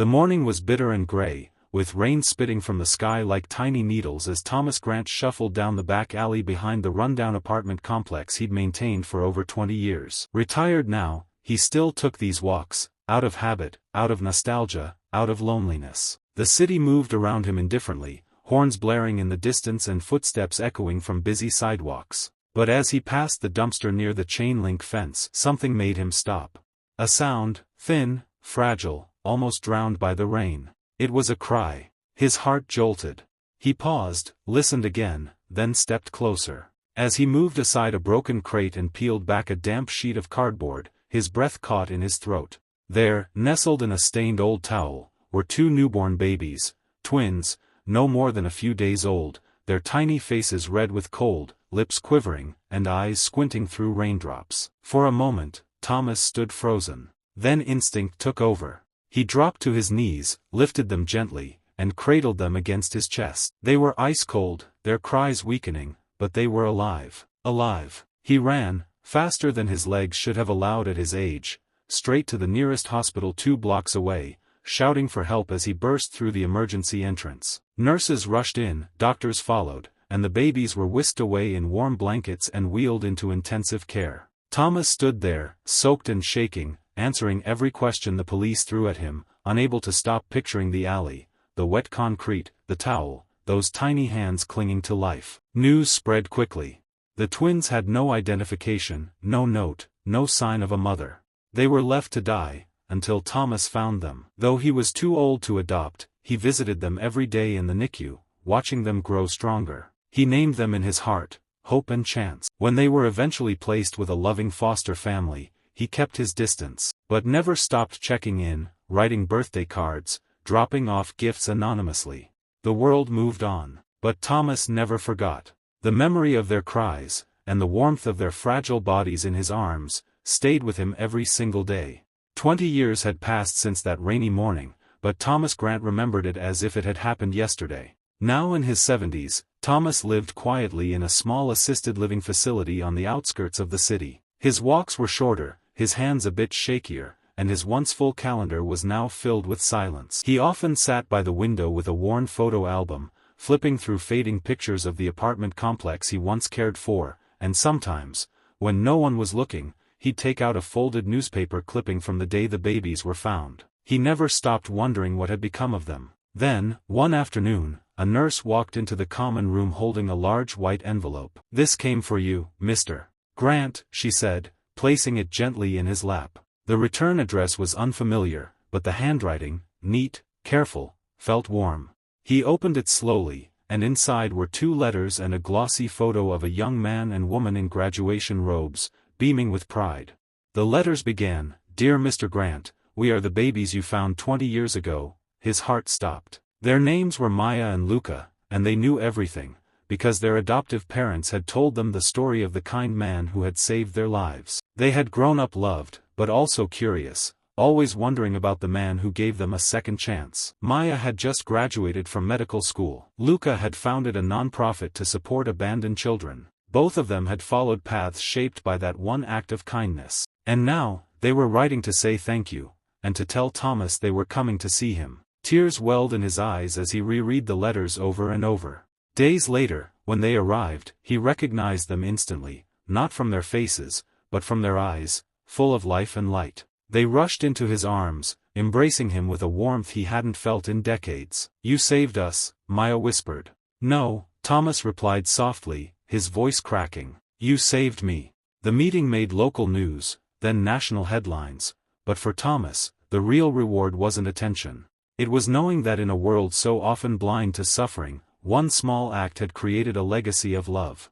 The morning was bitter and gray, with rain spitting from the sky like tiny needles as Thomas Grant shuffled down the back alley behind the rundown apartment complex he'd maintained for over 20 years. Retired now, he still took these walks, out of habit, out of nostalgia, out of loneliness. The city moved around him indifferently, horns blaring in the distance and footsteps echoing from busy sidewalks. But as he passed the dumpster near the chain-link fence, something made him stop. A sound, thin, fragile, almost drowned by the rain. It was a cry. His heart jolted. He paused, listened again, then stepped closer. As he moved aside a broken crate and peeled back a damp sheet of cardboard, his breath caught in his throat. There, nestled in a stained old towel, were two newborn babies, twins, no more than a few days old, their tiny faces red with cold, lips quivering, and eyes squinting through raindrops. For a moment, Thomas stood frozen. Then instinct took over. He dropped to his knees, lifted them gently, and cradled them against his chest. They were ice-cold, their cries weakening, but they were alive. Alive. He ran, faster than his legs should have allowed at his age, straight to the nearest hospital 2 blocks away, shouting for help as he burst through the emergency entrance. Nurses rushed in, doctors followed, and the babies were whisked away in warm blankets and wheeled into intensive care. Thomas stood there, soaked and shaking, answering every question the police threw at him, unable to stop picturing the alley, the wet concrete, the towel, those tiny hands clinging to life. News spread quickly. The twins had no identification, no note, no sign of a mother. They were left to die, until Thomas found them. Though he was too old to adopt, he visited them every day in the NICU, watching them grow stronger. He named them in his heart, Hope and Chance. When they were eventually placed with a loving foster family, he kept his distance, but never stopped checking in, writing birthday cards, dropping off gifts anonymously. The world moved on, but Thomas never forgot. The memory of their cries, and the warmth of their fragile bodies in his arms, stayed with him every single day. 20 years had passed since that rainy morning, but Thomas Grant remembered it as if it had happened yesterday. Now in his 70s, Thomas lived quietly in a small assisted living facility on the outskirts of the city. His walks were shorter, his hands a bit shakier, and his once full calendar was now filled with silence. He often sat by the window with a worn photo album, flipping through fading pictures of the apartment complex he once cared for, and sometimes, when no one was looking, he'd take out a folded newspaper clipping from the day the babies were found. He never stopped wondering what had become of them. Then, one afternoon, a nurse walked into the common room holding a large white envelope. "This came for you, Mr. Grant," she said, placing it gently in his lap. The return address was unfamiliar, but the handwriting, neat, careful, felt warm. He opened it slowly, and inside were 2 letters and a glossy photo of a young man and woman in graduation robes, beaming with pride. The letters began, "Dear Mr. Grant, we are the babies you found 20 years ago." His heart stopped. Their names were Maya and Luca, and they knew everything, because their adoptive parents had told them the story of the kind man who had saved their lives. They had grown up loved, but also curious, always wondering about the man who gave them a second chance. Maya had just graduated from medical school. Luca had founded a non-profit to support abandoned children. Both of them had followed paths shaped by that one act of kindness. And now, they were writing to say thank you, and to tell Thomas they were coming to see him. Tears welled in his eyes as he reread the letters over and over. Days later, when they arrived, he recognized them instantly, not from their faces, but from their eyes, full of life and light. They rushed into his arms, embracing him with a warmth he hadn't felt in decades. "You saved us," Maya whispered. "No," Thomas replied softly, his voice cracking. "You saved me." The meeting made local news, then national headlines, but for Thomas, the real reward wasn't attention. It was knowing that in a world so often blind to suffering, one small act had created a legacy of love.